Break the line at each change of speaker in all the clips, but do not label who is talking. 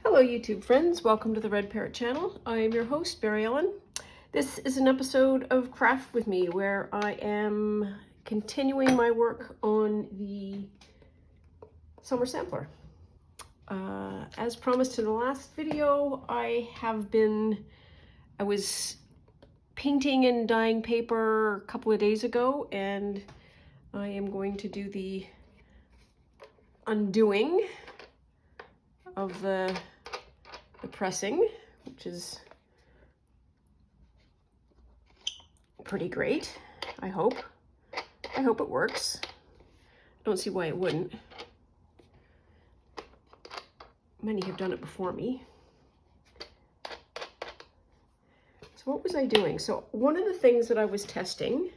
Hello YouTube friends, welcome to the Red Parrot channel. I am your host, Barry Ellen. This is an episode of Craft With Me where I am continuing my work on the summer sampler. As promised in the last video, I was painting and dyeing paper a couple of days ago, and I am going to do the undoing of the pressing, which is pretty great. I hope it works. Don't see why it wouldn't. Many have done it before me. So what was I doing? So one of the things that I was testing,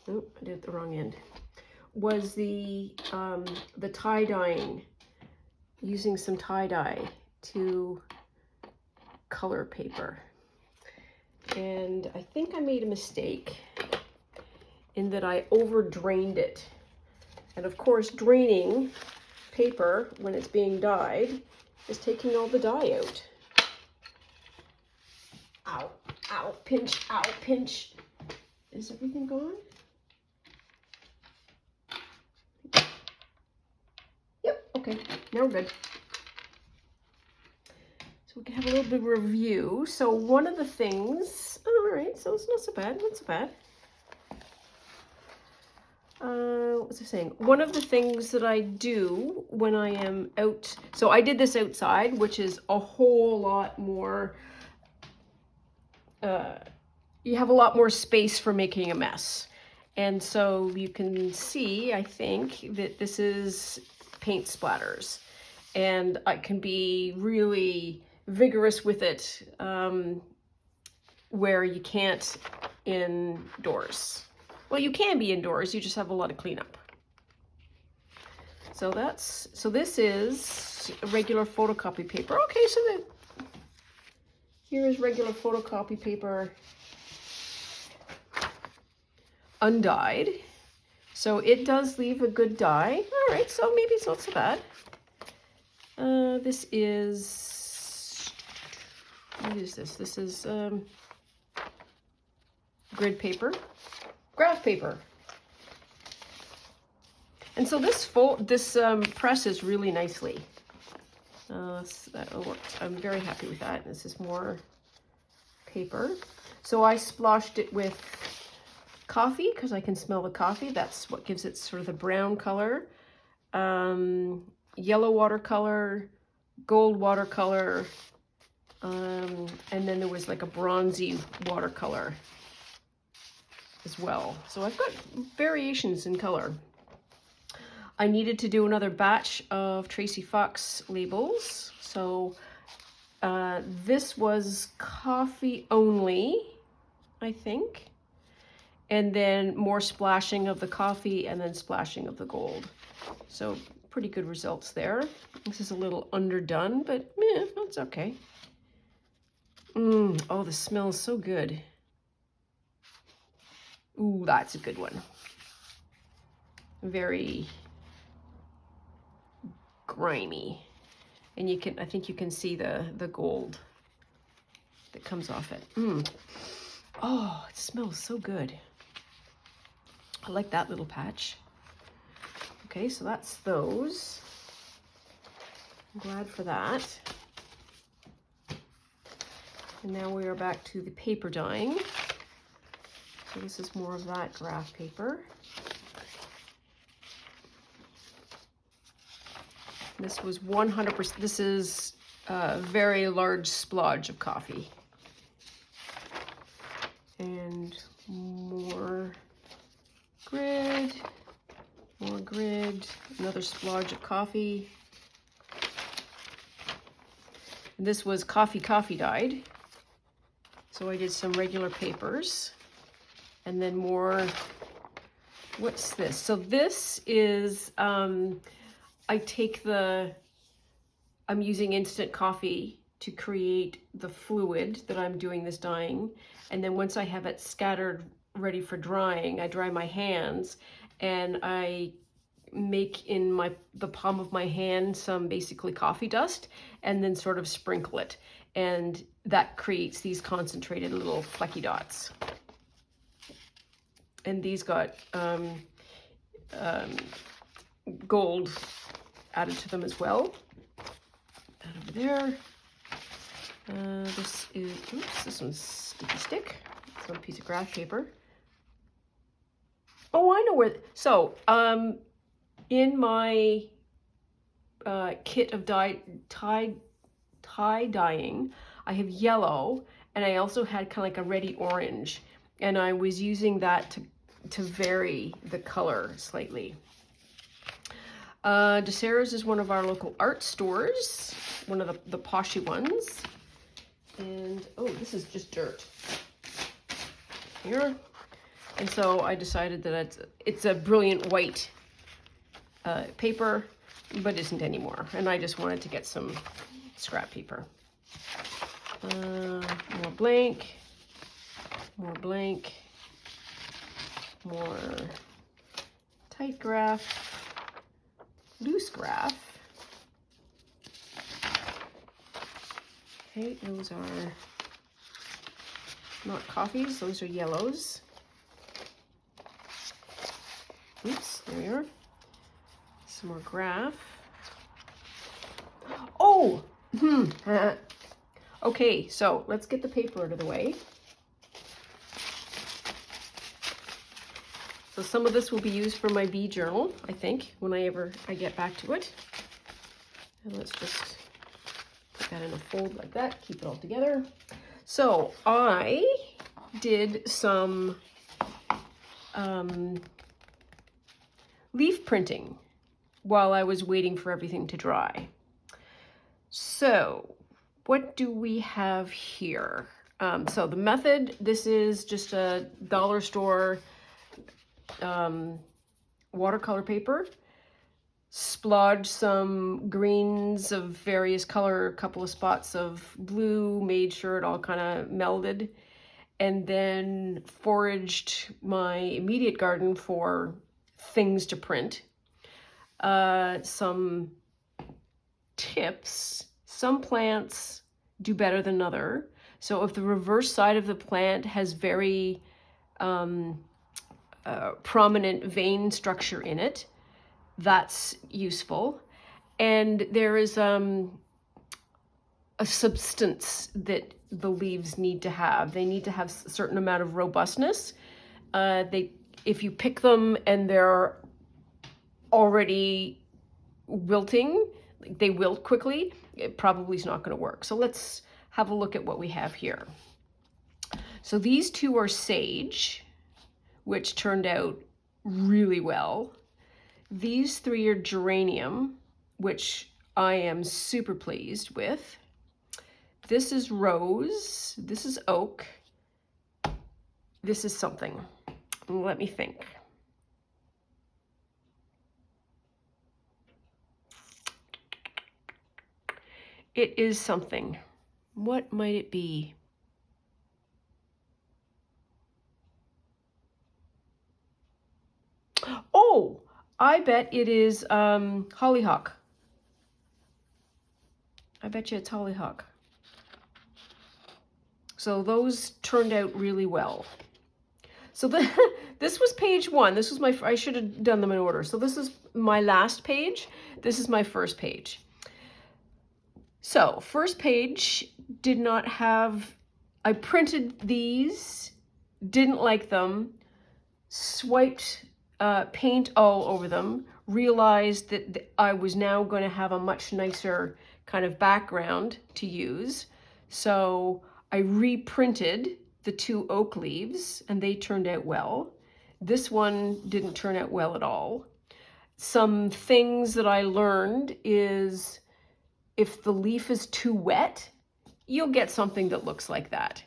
oh, I did it the wrong end, was the tie-dyeing, using some tie-dye to color paper. And I think I made a mistake in that I over-drained it. And of course, draining paper when it's being dyed is taking all the dye out. Ow, ow, pinch, ow, pinch. Is everything gone? Yep, okay, now we're good. So we can have a little bit of review. So one of the things, all right, so it's not so bad, not so bad. What was I saying? One of the things that I do when I am out, so I did this outside, which is a whole lot more, you have a lot more space for making a mess. And so you can see, I think, that this is paint splatters. And I can be really vigorous with it where you can't indoors. Well, you can be indoors, you just have a lot of cleanup. So this is regular photocopy paper. Okay, so here is regular photocopy paper undyed. So it does leave a good dye. All right, so maybe it's not so bad. This is, what is this? This is grid paper, graph paper. And so this presses really nicely. That works. I'm very happy with that. This is more paper. So I splashed it with coffee because I can smell the coffee. That's what gives it sort of the brown color. Yellow watercolor, gold watercolor, and then there was like a bronzy watercolor as well. So I've got variations in color. I needed to do another batch of Tracy Fox labels. So this was coffee only, I think. And then more splashing of the coffee and then splashing of the gold. So pretty good results there. This is a little underdone, but that's okay. Oh, the smell is so good. Ooh, that's a good one. Very grimy. And I think you can see the gold that comes off it. Oh, it smells so good. I like that little patch. Okay, so that's those. I'm glad for that. And now we are back to the paper dyeing. So this is more of that graph paper. This was 100%, this is a very large splodge of coffee. And more grid, another splodge of coffee. And this was coffee dyed. So I did some regular papers. And then more, what's this? So this is, I'm using instant coffee to create the fluid that I'm doing this dyeing. And then once I have it scattered ready for drying, I dry my hands and I make in the palm of my hand some basically coffee dust, and then sort of sprinkle it. And that creates these concentrated little flecky dots. And these got gold added to them as well. And over there, this is, oops, this one's sticky stick. It's on a piece of graph paper. Oh, I know where, so, in my kit of tie dyeing, I have yellow, and I also had kind of like a reddy orange, and I was using that to vary the color slightly. DeSera's is one of our local art stores, one of the poshy ones. And, oh, this is just dirt. Here. And so I decided that it's a brilliant white paper, but isn't anymore. And I just wanted to get some scrap paper. More blank, more blank, more tight graph, loose graph. Okay, those are not coffees, those are yellows. Oops, there we are. Some more graph. Oh! Okay, so let's get the paper out of the way. So some of this will be used for my bee journal, I think, when I get back to it. And let's just put that in a fold like that, keep it all together. So I did some leaf printing while I was waiting for everything to dry. So what do we have here? So the method, this is just a dollar store watercolor paper. Splodge some greens of various color, a couple of spots of blue, made sure it all kind of melded, and then foraged my immediate garden for things to print. Some tips. Some plants do better than other. So if the reverse side of the plant has very prominent vein structure in it, that's useful. And there is a substance that the leaves need to have. They need to have a certain amount of robustness. If you pick them and they're already wilting, they wilt quickly, it probably is not going to work. So let's have a look at what we have here. So these two are sage, which turned out really well. These three are geranium, which I am super pleased with. This is rose, this is oak, this is something. Let me think. It is something. What might it be? Oh, I bet it is hollyhock. I bet you it's hollyhock. So those turned out really well. So this was page one. This was I should have done them in order. So this is my last page. This is my first page. So first page did not have, I printed these, didn't like them, swiped paint all over them, realized that I was now going to have a much nicer kind of background to use. So I reprinted the two oak leaves and they turned out well. This one didn't turn out well at all. Some things that I learned is if the leaf is too wet, you'll get something that looks like that.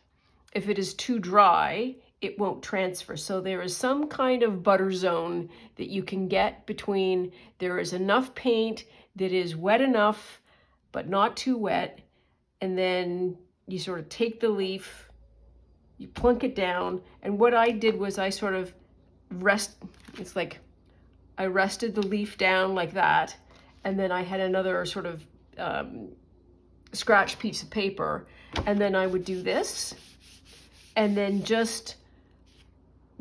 If it is too dry, it won't transfer. So there is some kind of butter zone that you can get between there is enough paint that is wet enough, but not too wet. And then you sort of take the leaf, you plunk it down. And what I did was I sort of it's like I rested the leaf down like that, and then I had another sort of scratch piece of paper, and then I would do this, and then just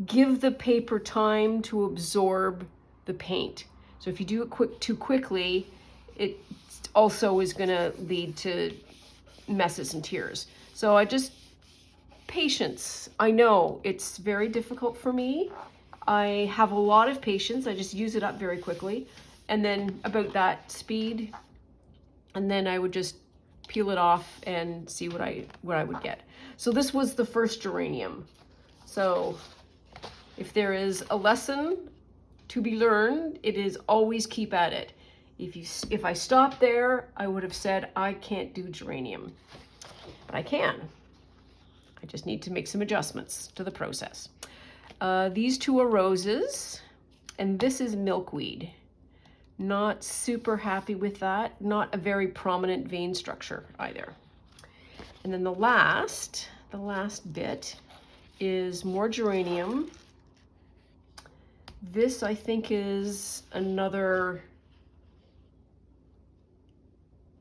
give the paper time to absorb the paint. So if you do it too quickly, it also is going to lead to messes and tears. So I just, patience. I know it's very difficult for me. I have a lot of patience. I just use it up very quickly. And then about that speed, and then I would just peel it off and see what I would get. So this was the first geranium. So if there is a lesson to be learned, it is always keep at it. If I stopped there, I would have said I can't do geranium, but I can. I just need to make some adjustments to the process. These two are roses, and this is milkweed. Not super happy with that. Not a very prominent vein structure either. And then the last bit is more geranium. This, I think, is another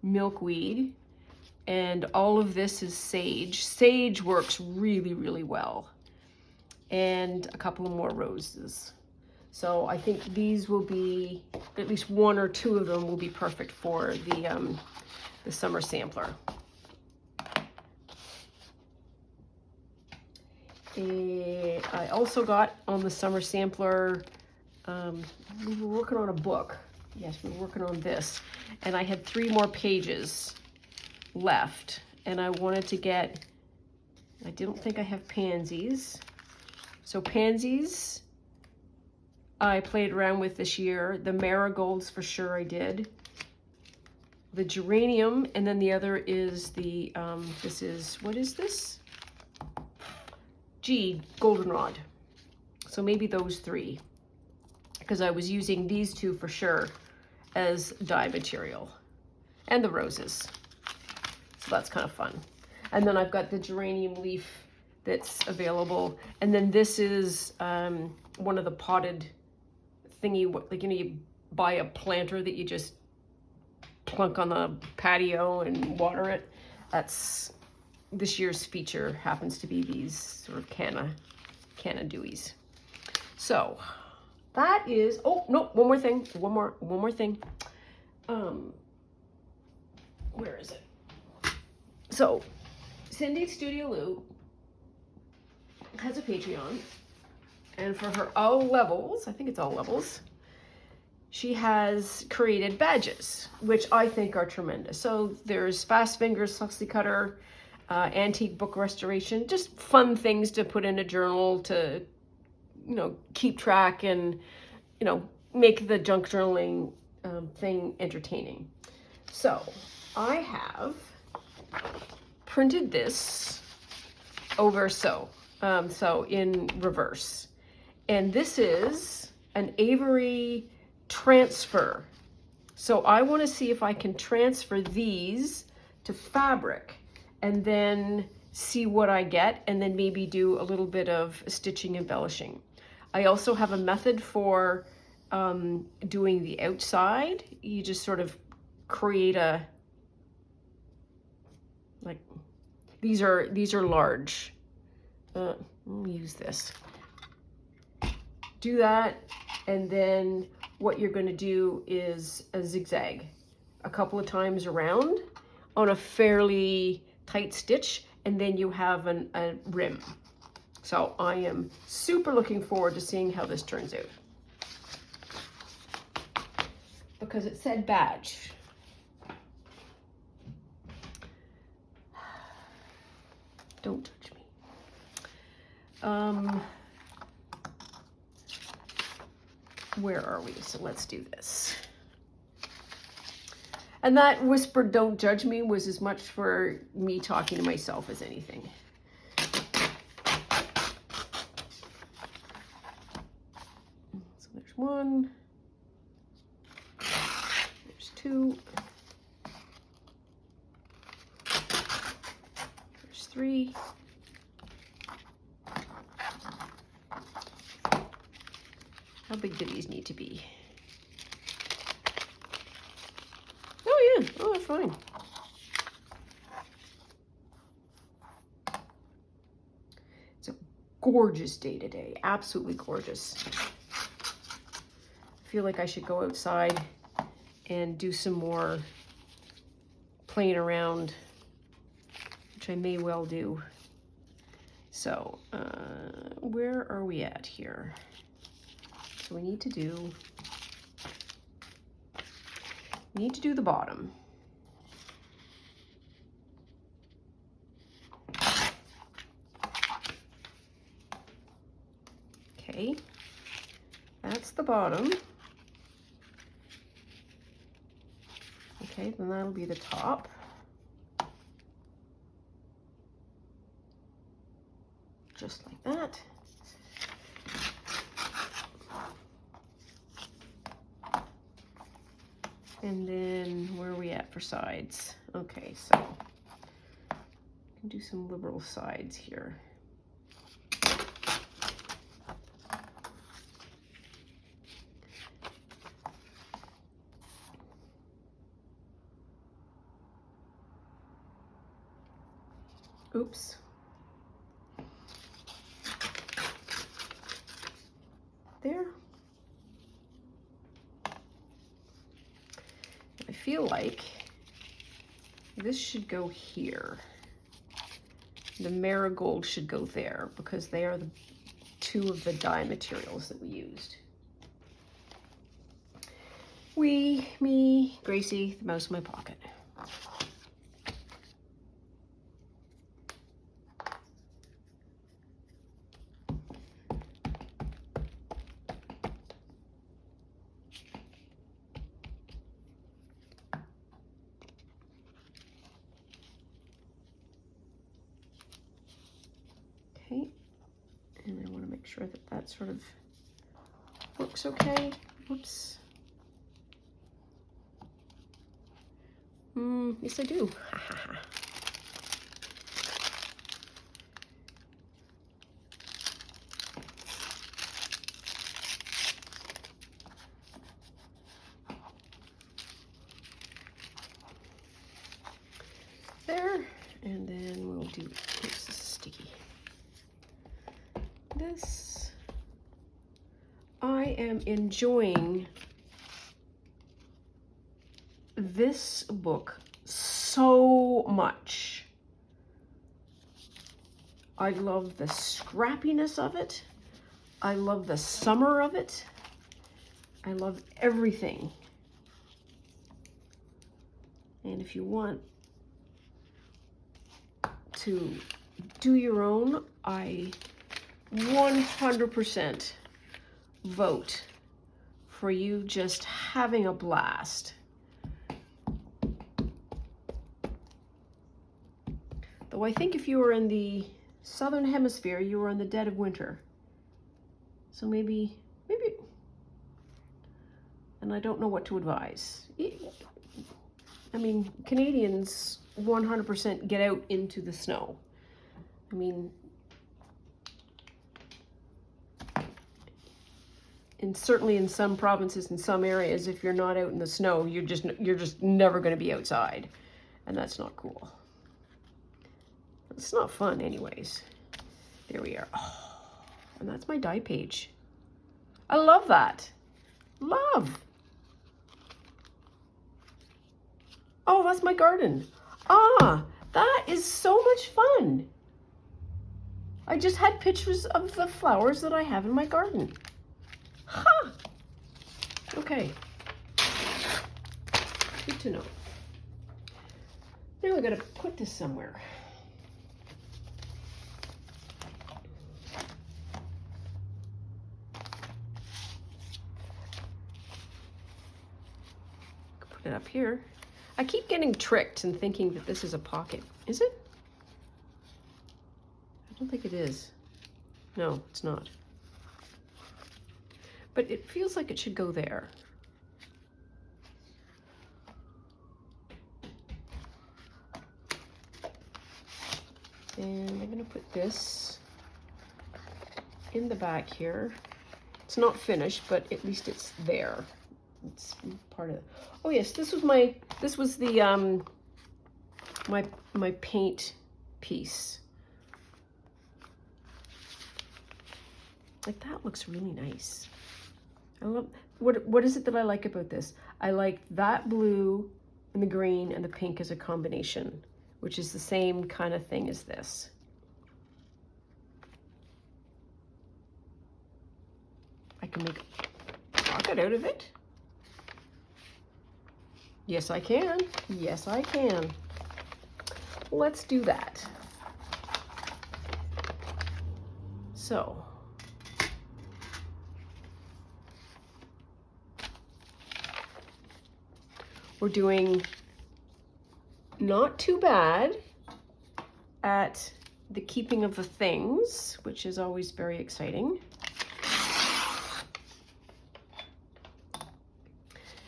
milkweed, and all of this is sage. Sage works really, really well. And a couple of more roses. So I think these will be, at least one or two of them will be perfect for the summer sampler. I also got on the summer sampler, we were working on a book. Yes, we were working on this. And I had 3 more pages left. And I wanted to get, I don't think I have pansies. So pansies, I played around with this year. The marigolds, for sure I did. The geranium, and then the other is the, this is, what is this? Goldenrod. So maybe those 3, because I was using these 2 for sure as dye material, and the roses. So that's kind of fun. And then I've got the geranium leaf that's available. And then this is one of the potted thingy, like, you know, you buy a planter that you just plunk on the patio and water it. That's this year's feature, happens to be these sort of canna dewies. So that is, oh no, one more thing. Where is it? So Cindy's Studio Lou has a Patreon, and for her all levels, I think it's all levels, she has created badges, which I think are tremendous. So there's Fast Fingers, Suxley Cutter, antique book restoration, just fun things to put in a journal to, you know, keep track and, you know, make the junk journaling thing entertaining. So I have printed this over so in reverse. And this is an Avery transfer. So I want to see if I can transfer these to fabric and then see what I get, and then maybe do a little bit of stitching embellishing. I also have a method for doing the outside. You just sort of create a, like, these are large. Let me use this. Do that, and then what you're going to do is a zigzag a couple of times around on a fairly tight stitch, and then you have a rim. So I am super looking forward to seeing how this turns out, because it said badge. Don't touch me. Where are we? So let's do this. And that whispered "don't judge me" was as much for me talking to myself as anything. So there's 1, there's 2, there's 3. How big do these need to be? fine. It's a gorgeous day today. Absolutely gorgeous. I feel like I should go outside and do some more playing around, which I may well do. So, where are we at here? So we need to do the bottom. Okay, that's the bottom. Okay, then that'll be the top. Just like that. And then where are we at for sides? Okay, so I can do some liberal sides here. Oops. There. I feel like this should go here. The marigold should go there because they are the two of the dye materials that we used. Me, Gracie, the mouse in my pocket. Okay, and I want to make sure that that sort of looks okay. Whoops. Yes, I do. There, and then we'll do, oops, this is sticky. This, I am enjoying this book so much. I love the scrappiness of it. I love the summer of it. I love everything. And if you want to do your own, I 100% vote for you just having a blast. Though I think if you were in the southern hemisphere, you were in the dead of winter. So maybe, and I don't know what to advise. I mean, Canadians 100% get out into the snow. I mean, and certainly in some provinces, in some areas, if you're not out in the snow, you're just never going to be outside, and that's not cool. It's not fun, anyways. There we are. Oh, and that's my die page. I love that. Love. Oh, that's my garden. Ah, that is so much fun. I just had pictures of the flowers that I have in my garden. Huh. Okay. Good to know. Now I gotta put this somewhere. Put it up here. I keep getting tricked and thinking that this is a pocket. Is it? I don't think it is. No, it's not. But it feels like it should go there. And I'm going to put this in the back here. It's not finished, but at least it's there. It's part of it. Oh yes, this was the my paint piece. Like that looks really nice. I love, what is it that I like about this? I like that blue and the green and the pink as a combination, which is the same kind of thing as this. I can make a pocket out of it. Yes, I can. Yes, I can. Let's do that. So, we're doing not too bad at the keeping of the things, which is always very exciting.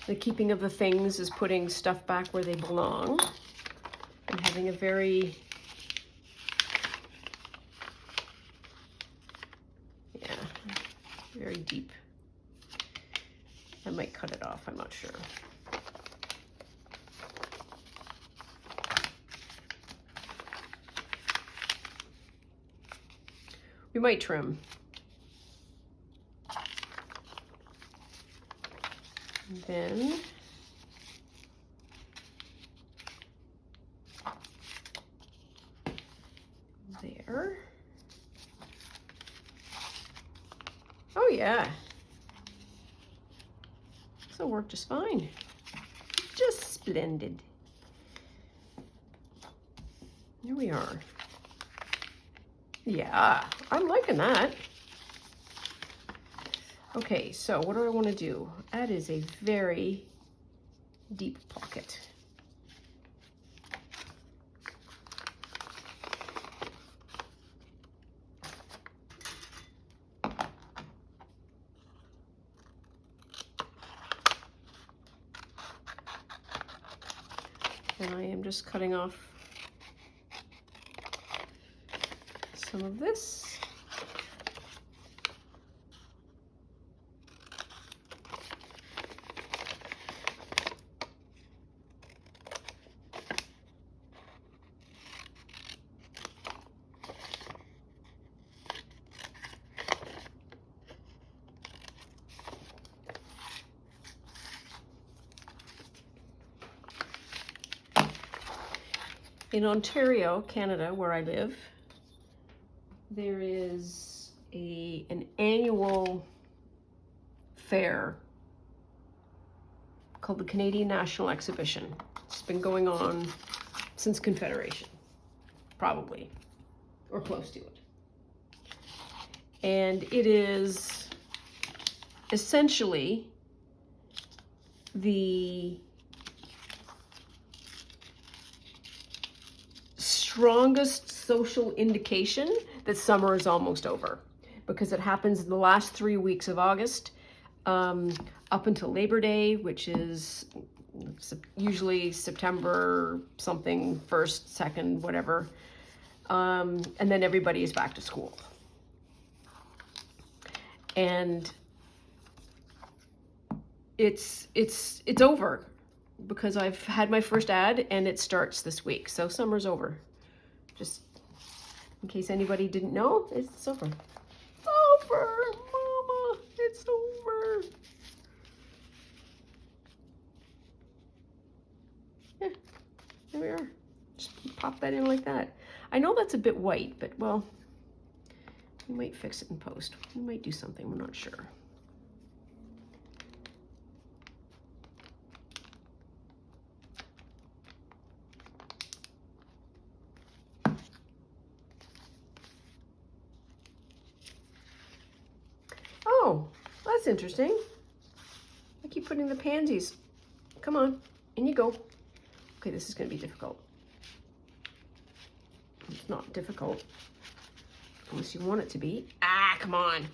The keeping of the things is putting stuff back where they belong and having a very, very deep. I might cut it off, I'm not sure. We might trim. And then there. Oh yeah. This will work just fine. Just splendid. Here we are. Yeah, I'm liking that. Okay, so what do I want to do? That is a very deep pocket. And I am just cutting off some of this. In Ontario, Canada, where I live, there is an annual fair called the Canadian National Exhibition. It's been going on since Confederation, probably, or close to it. And it is essentially the strongest social indication that summer is almost over, because it happens in the last 3 weeks of August, up until Labor Day, which is usually September something, 1st, 2nd, whatever, and then everybody is back to school. And it's over, because I've had my first ad and it starts this week, so summer's over. Just in case anybody didn't know, it's over. It's over, Mama, it's over. Yeah, there we are. Just pop that in like that. I know that's a bit white, but well, we might fix it in post. We might do something, we're not sure. Oh, that's interesting. I keep putting the pansies. Come on, in you go. Okay, this is going to be difficult. It's not difficult unless you want it to be. Ah, come on.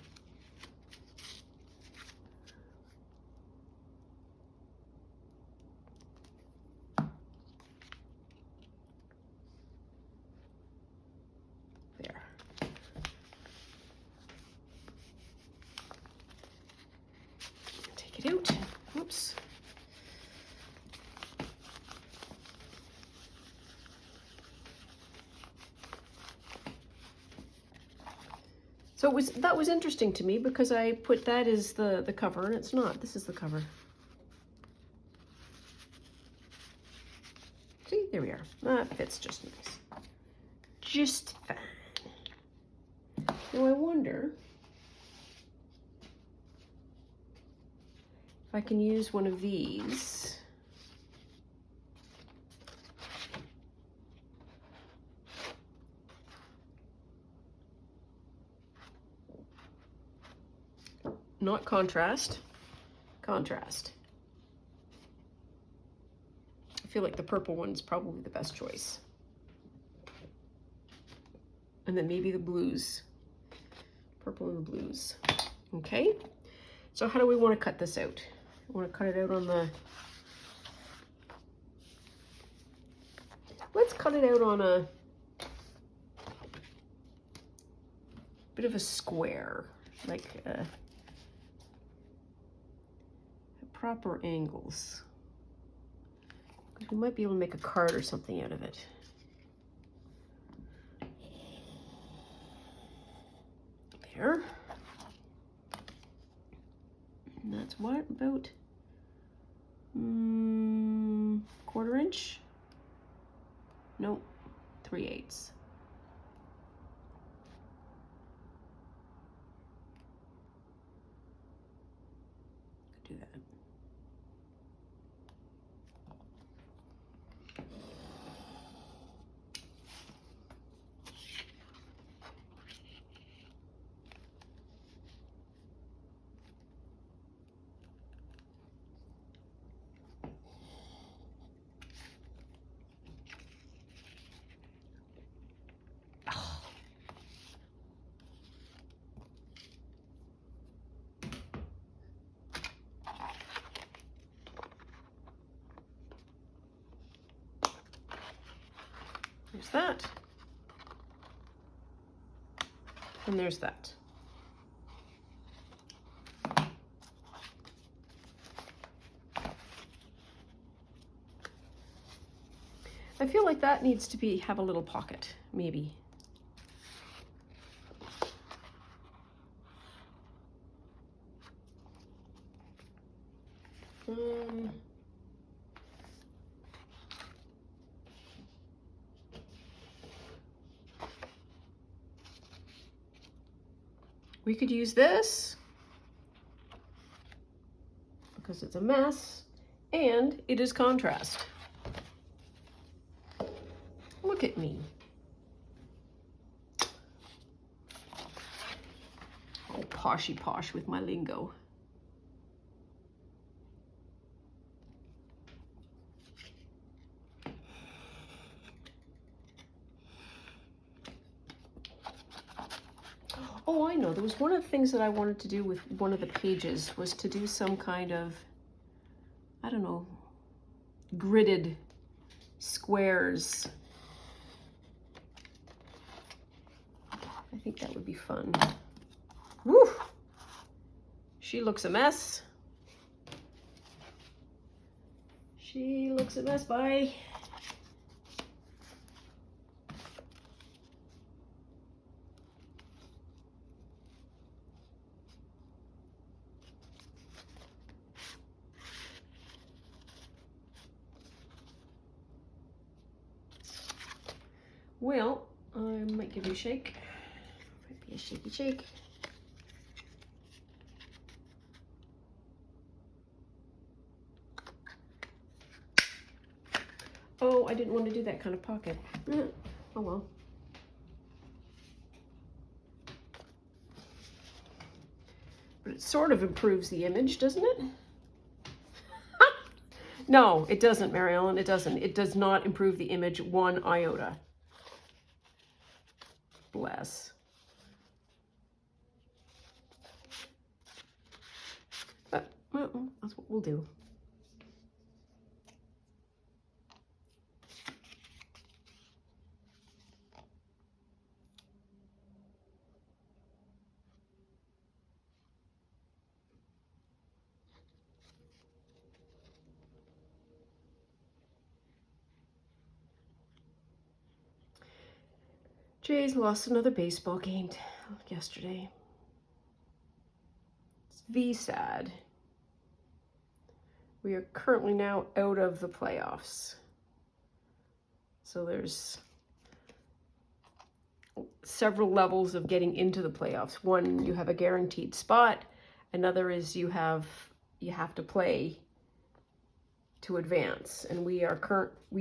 There. Take it out. Oops. So that was interesting to me because I put that as the cover, and it's not. This is the cover. See, there we are. That fits just nice. Just fine. Now I wonder if I can use one of these. Not contrast, contrast. I feel like the purple one's probably the best choice. And then maybe the blues. Purple and the blues. Okay, so how do we want to cut this out? I want to cut it out on the... Let's cut it out on a bit of a square, like proper angles. Because we might be able to make a card or something out of it. There. And that's what, about 1/4 inch? No, 3/8. Do that. There's that. And there's that. I feel like that needs to have a little pocket, maybe. We could use this because it's a mess and it is contrast. Look at me. Oh, poshy posh with my lingo. Oh, I know. There was one of the things that I wanted to do with one of the pages was to do some kind of, I don't know, gridded squares. I think that would be fun. Woo! She looks a mess. She looks a mess. Bye. Well, I might give you a shake. Might be a shaky shake. Oh, I didn't want to do that kind of pocket. Oh well. But it sort of improves the image, doesn't it? No, it doesn't, Mary Ellen. It doesn't. It does not improve the image one iota. Bless. But, well, that's what we'll do. Jay's lost another baseball game. yesterday. It's V-sad. We are currently now out of the playoffs. So there's several levels of getting into the playoffs. One, you have a guaranteed spot. Another is you have to play to advance. And we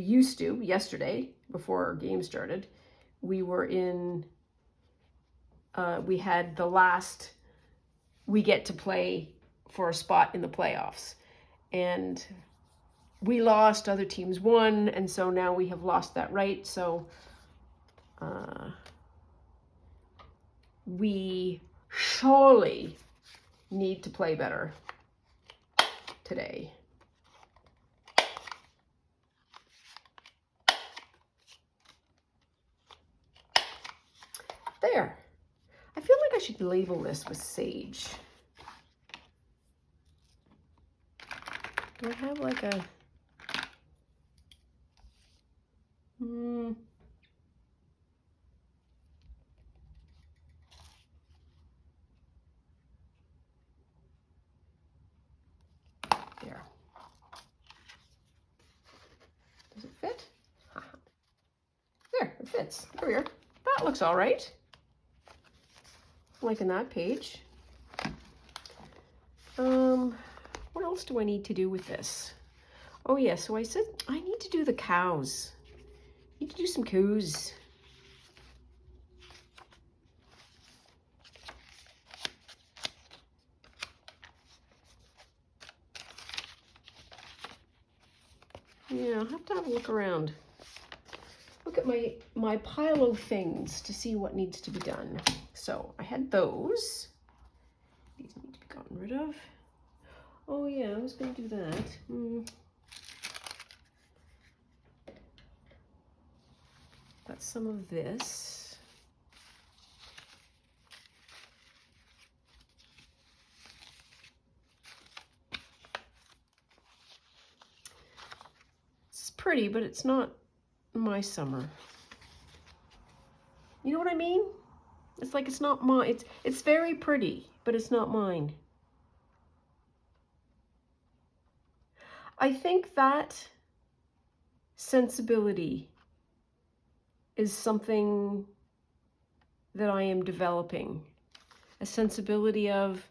used to, yesterday, before our game started, we were in, we had the last, we get to play for a spot in the playoffs. And we lost, other teams won, and so now we have lost that right. So we surely need to play better today. There. I feel like I should label this with sage. Do I have like a... There. Does it fit? There, it fits. There we are. That looks all right. I'm liking that page. What else do I need to do with this? Oh yeah, so I said I need to do the cows. I need to do some coos. Yeah, I'll have to have a look around. Look at my pile of things to see what needs to be done. So I had those. These need to be gotten rid of. Oh yeah, I was going to do that. Got some of this. It's pretty, but it's not my summer. You know what I mean? It's like it's not mine. It's very pretty, but it's not mine. I think that sensibility is something that I am developing. A sensibility of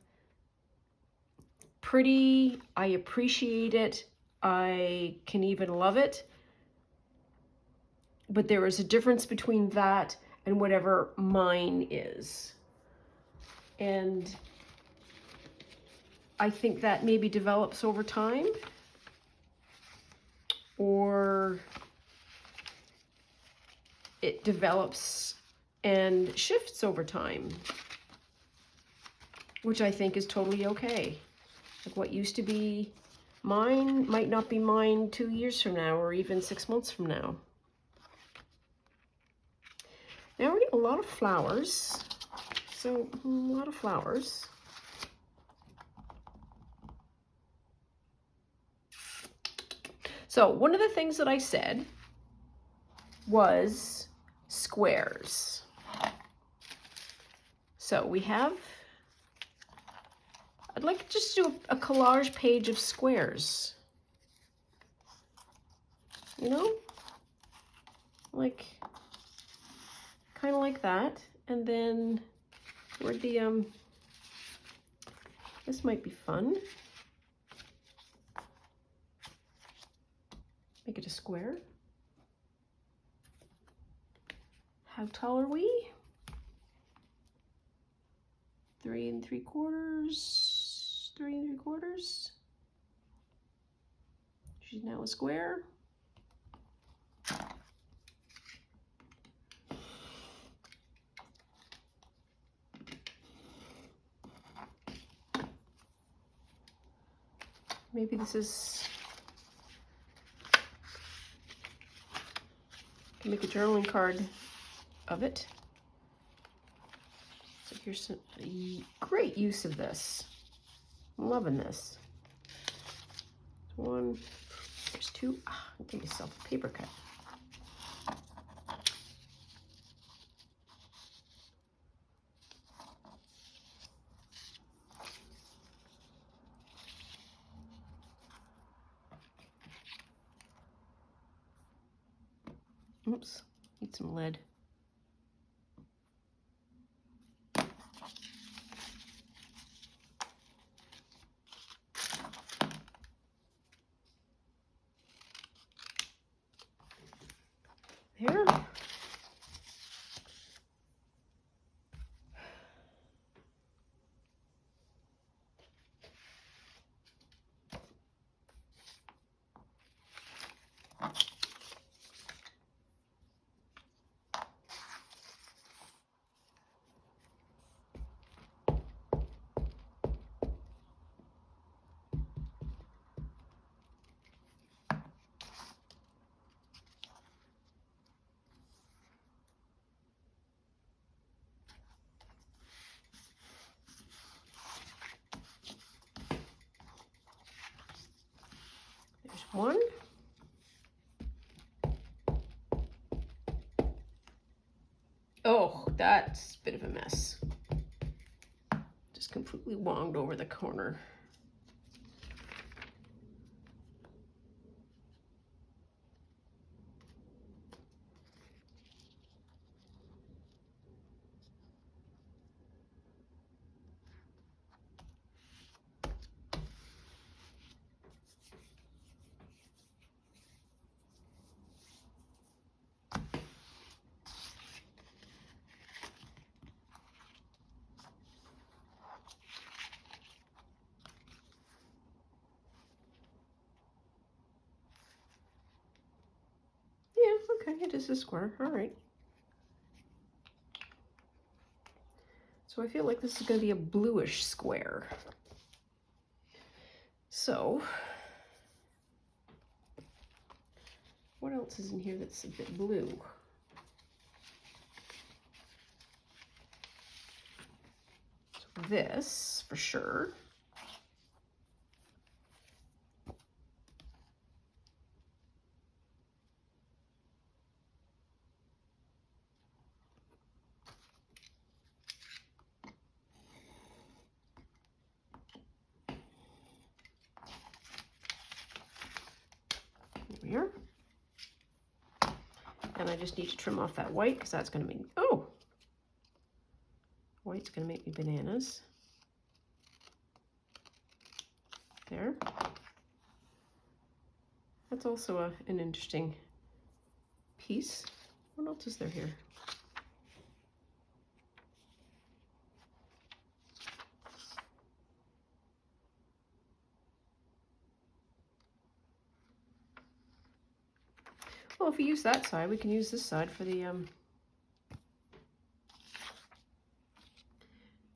pretty, I appreciate it, I can even love it, but there is a difference between that and whatever mine is. And I think that maybe develops over time, or it develops and shifts over time, which I think is totally okay. Like what used to be mine might not be mine 2 years from now, or even 6 months from now. Now we're getting a lot of flowers. So a lot of flowers. So one of the things that I said was squares. So we have, I'd like to just do a collage page of squares. You know? Like, kind of like that. And then where'd the, this might be fun. Make it a square. How tall are we? 3 3/4. 3 3/4. She's now a square. Maybe this is, can make a journaling card of it. So here's some great use of this. I'm loving this. One, there's two. Give yourself a paper cut. Oops, need some lead. There. There's one. Oh, that's a bit of a mess. Just completely wonged over the corner. Yeah, okay, it is a square. All right. So I feel like this is going to be a bluish square. So, what else is in here that's a bit blue? So this, for sure. Here. And I just need to trim off that white because that's going to make, oh, white's going to make me bananas. There. That's also an interesting piece. What else is there here? Well, if we use that side, we can use this side for the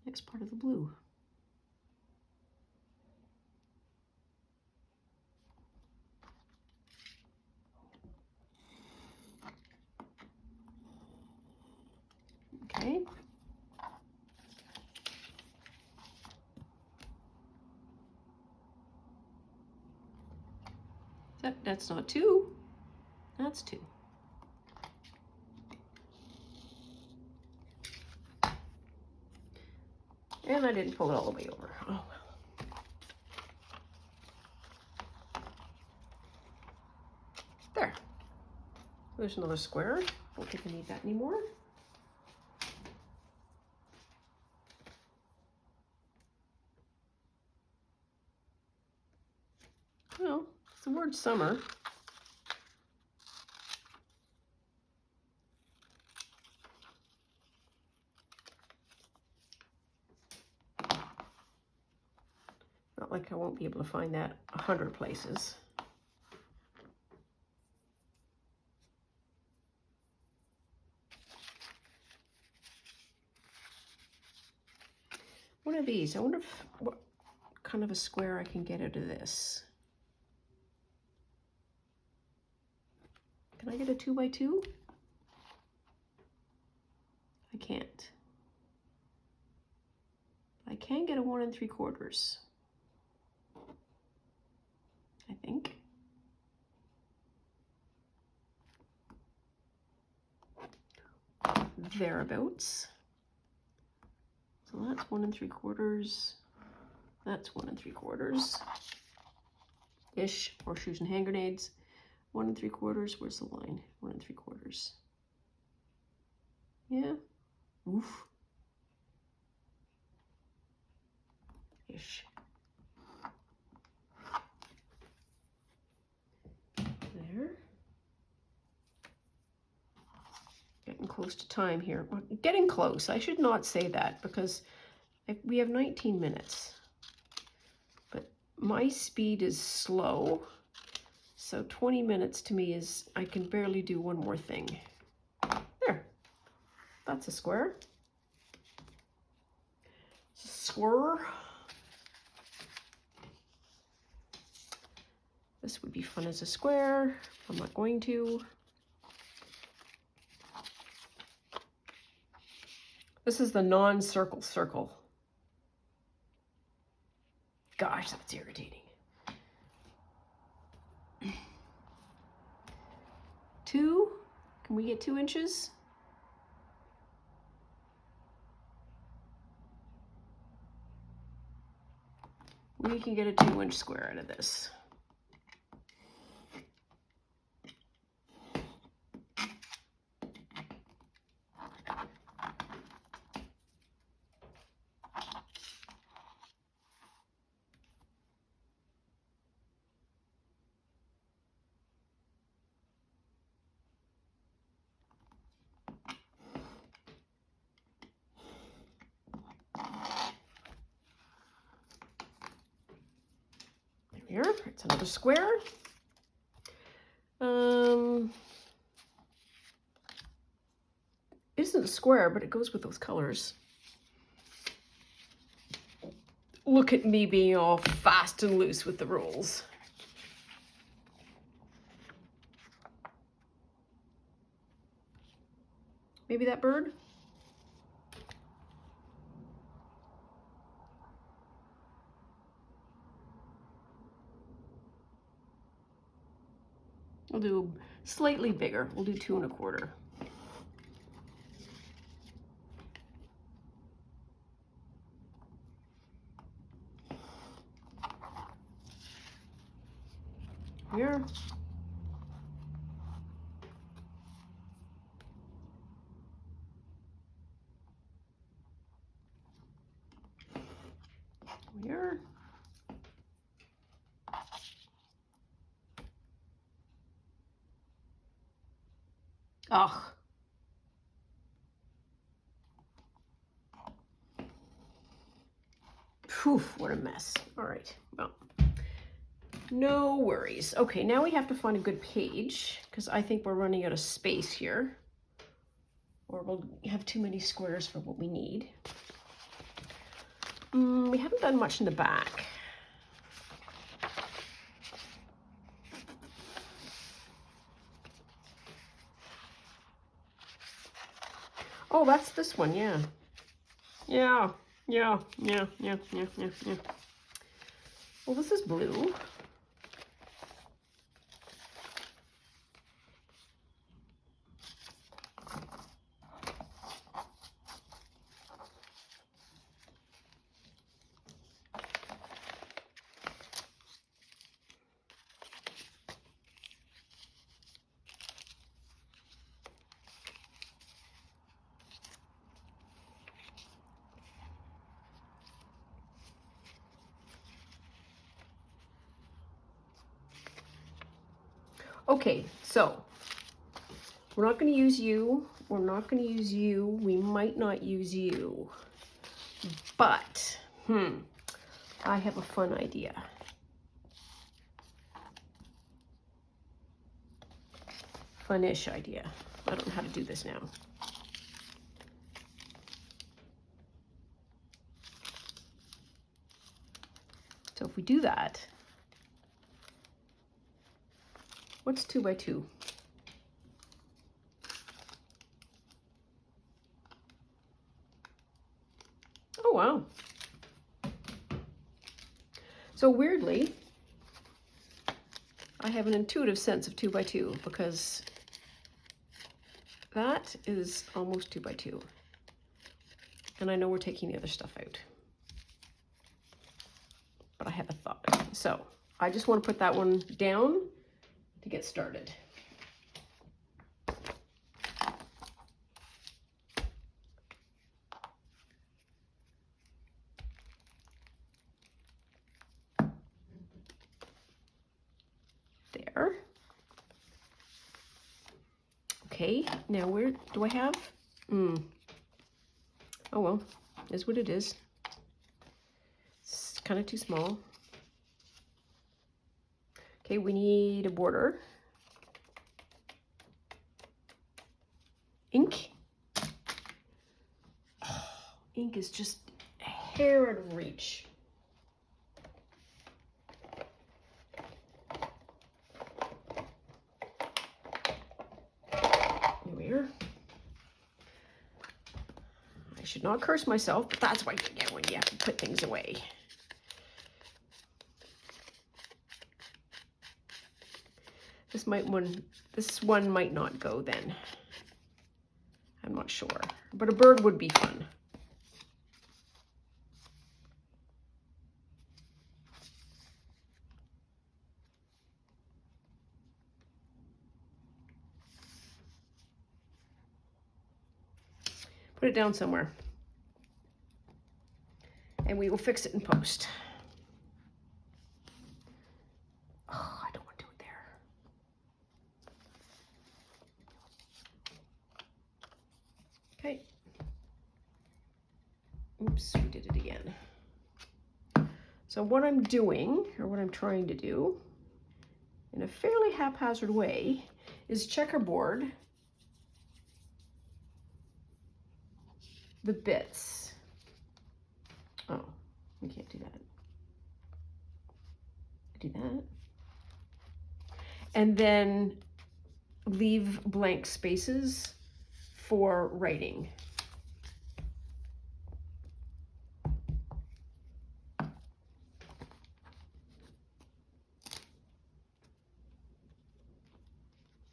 next part of the blue. Okay. That's not two. That's two. And I didn't pull it all the way over. Oh well. There. There's another square. Don't think I need that anymore. Well, it's the word summer. Not like I won't be able to find that 100 places. One of these, I wonder if, what kind of a square I can get out of this. Can I get a 2x2? I can't. I can get a 1 3/4. I think. Thereabouts. So that's 1 3/4. That's 1 3/4. Ish, horseshoes and hand grenades. 1 3/4. Where's the line? 1 3/4. Yeah. Oof. Ish. There. Getting close to time here. Getting close. I should not say that because we have 19 minutes. But my speed is slow. So 20 minutes to me is, I can barely do one more thing. There. That's a square. Square. This would be fun as a square. I'm not going to. This is the non-circle circle. Gosh, that's irritating. 2? Can we get 2 inches? We can get a 2-inch square out of this. Here, it's another square. It isn't a square, but it goes with those colors. Look at me being all fast and loose with the rules. Maybe that bird? We'll do slightly bigger. We'll do 2 1/4. Here. Here. Ugh. Poof, what a mess. All right, well, no worries. Okay, now we have to find a good page because I think we're running out of space here. Or we'll have too many squares for what we need. We haven't done much in the back. Oh, that's this one, yeah. Yeah. Well, this is blue. Okay, so we're not going to use you. We're not going to use you. We might not use you. But, I have a fun idea. Fun-ish idea. I don't know how to do this now. So if we do that, what's 2 by 2? Oh, wow. So weirdly, I have an intuitive sense of 2 by 2 because that is almost 2 by 2. And I know we're taking the other stuff out. But I have a thought. So I just want to put that one down to get started. There. Okay, now where do I have? Oh well, is what it is. It's kind of too small. Okay, we need a border. Ink. Oh, ink is just a hair out of reach. Here we are. I should not curse myself, but that's what you get when you have to put things away. This one might not go then. I'm not sure, but a bird would be fun. Put it down somewhere, and we will fix it in post. Oh, I don't want to do it there. Okay. Oops, we did it again. So what I'm doing, or what I'm trying to do, in a fairly haphazard way, is checkerboard the bits. Oh, we can't do that. Do that. And then leave blank spaces for writing.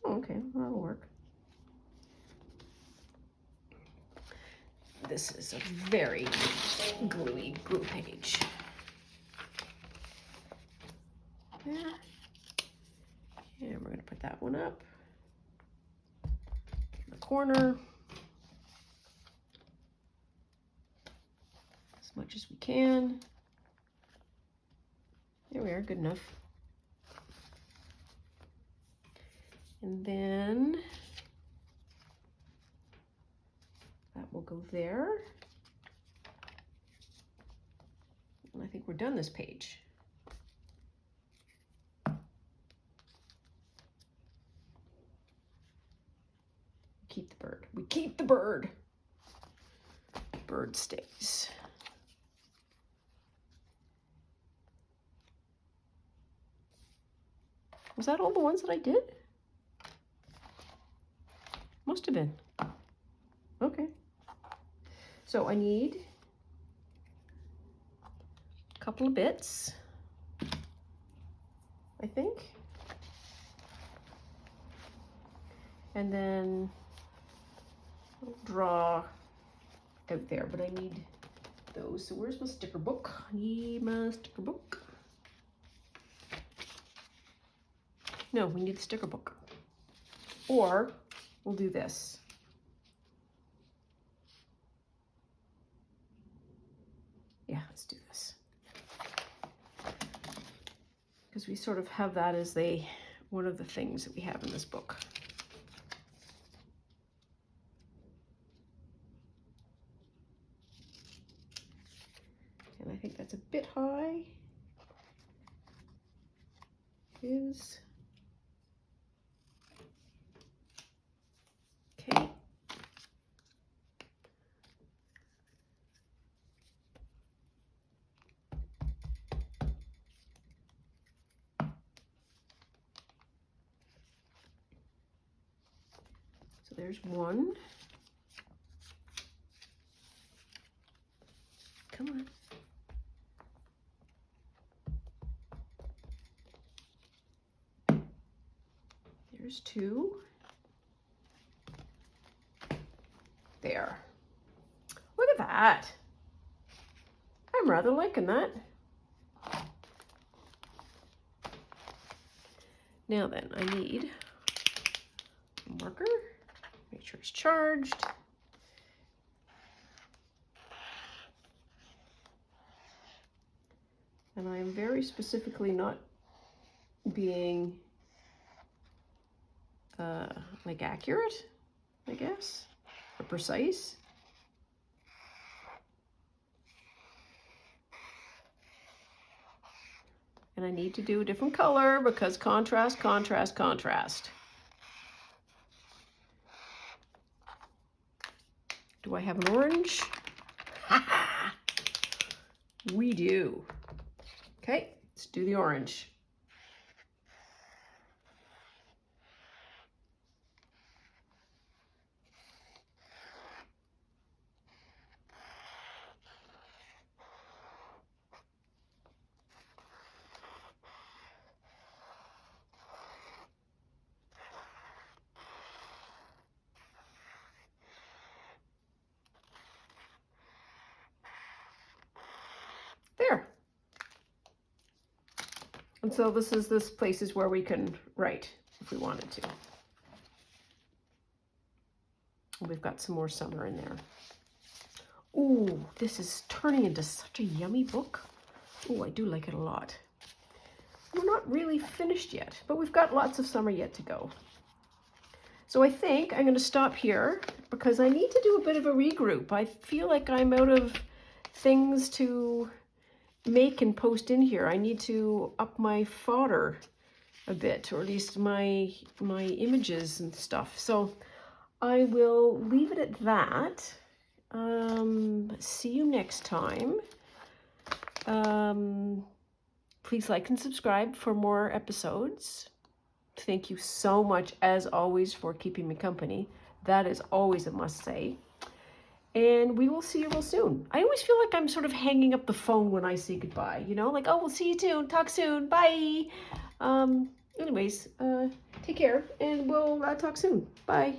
Okay, that'll work. This is a very gluey glue page. Yeah. And we're going to put that one up in the corner as much as we can. There we are, good enough. And then that will go there. And I think we're done this page. Keep the bird. We keep the bird. Bird stays. Was that all the ones that I did? Must have been. Okay. So I need a couple of bits, I think. And then I'll draw out there, but I need those. So where's my sticker book? I need my sticker book. No, we need the sticker book. Or we'll do this. Yeah, let's do this. Because we sort of have that as one of the things that we have in this book. And I think that's a bit high. Is okay. So there's one. Come on. There's two. There. Look at that. I'm rather liking that. Now then, I need a marker. Make sure it's charged. And I am very specifically not being like accurate, I guess, or precise. And I need to do a different color because contrast, contrast, contrast. Do I have an orange? We do. Okay, let's do the orange. There. And so this place is where we can write if we wanted to. We've got some more summer in there. Ooh, this is turning into such a yummy book. Ooh, I do like it a lot. We're not really finished yet, but we've got lots of summer yet to go. So I think I'm going to stop here because I need to do a bit of a regroup. I feel like I'm out of things to make and post in here. I need to up my fodder a bit, or at least my images and stuff. So I will leave it at that. See you next time. Please like and subscribe for more episodes. Thank you so much, as always, for keeping me company. That is always a must say. And we will see you real soon. I always feel like I'm sort of hanging up the phone when I say goodbye, you know, like, oh, we'll see you soon, talk soon, bye. Anyways, take care, and we'll talk soon. Bye.